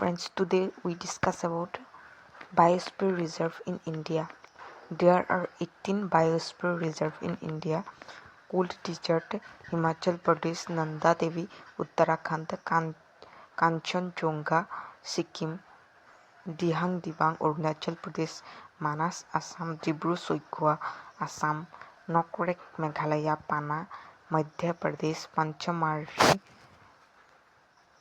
friends, today we discuss about biosphere reserve in India. There are 18 biosphere reserve in India: Cold Desert, Himachal Pradesh, Nanda Devi, Uttarakhand, Kanchenjunga, Sikkim, Dihang Dibang, Arunachal Pradesh, Manas, Assam, Dibru Soikhoa, Assam, Nokrek, Meghalaya, Pana, Madhya Pradesh, Panchmarhi,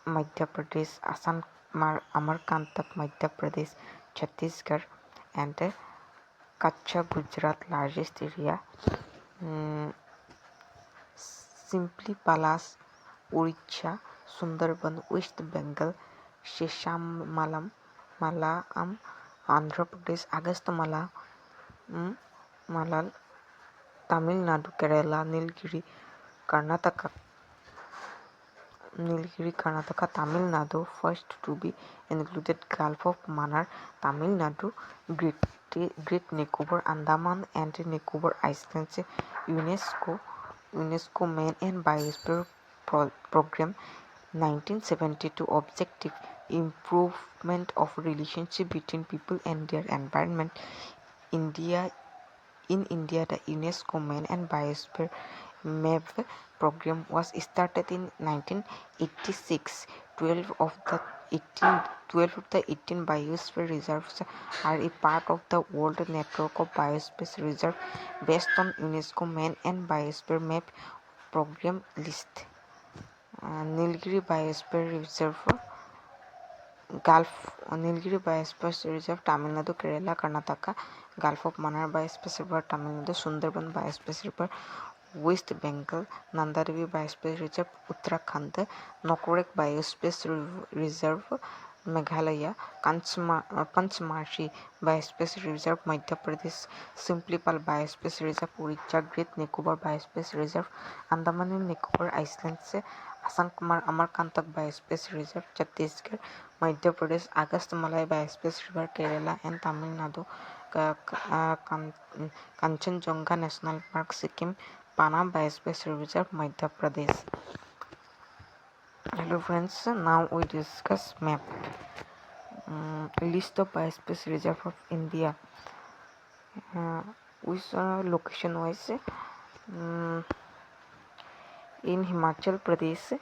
Madhya Pradesh, Assam, Amarkantak, Madhya Pradesh, Chhattisgarh, and Kachcha, Gujarat, largest area. Simply Palas, Odisha, Sundarban, West Bengal, Sheshamalam, Malaam, Andhra Pradesh, Agast Malal, Tamil Nadu, Kerala, Nilgiri, Karnataka, Tamil Nadu, first to be included Gulf of Mannar, Tamil Nadu, Great Nicobar, Andaman and Nicobar Islands, UNESCO Main and Biosphere Program, 1972 objective: improvement of relationship between people and their environment. In India, the UNESCO Main and Biosphere MAB program was started in 1986. 12 of the 18 biosphere reserves are a part of the world network of biosphere reserves based on UNESCO Main and Biosphere MAB program list. Nilgiri Biosphere Reserve, Nilgiri Biosphere Reserve, Tamil Nadu, Kerala, Karnataka. Gulf of Mannar Biosphere Reserve, Tamil Nadu. Sundarban Biosphere Reserve, West Bengal. Nanda Devi Biosphere Reserve, Uttarakhand. Nokrek Biosphere Reserve, Meghalaya. Panchmarhi Biosphere Reserve, Madhya Pradesh. Simplipal Biosphere Reserve, Odisha. Great Nicobar Biosphere Reserve, Andaman and Nicobar Islands. Assam Amarkantak Biosphere Reserve, Chhattisgarh, Madhya Pradesh. Agast Malay Biosphere Reserve, Kerala and Tamil Nadu. Kanchenjunga National Park, Sikkim. Pana Biosphere Reserve, Madhya Pradesh. Hello friends, now we discuss map. List of biosphere reserve of India. Which location wise? In Himachal Pradesh,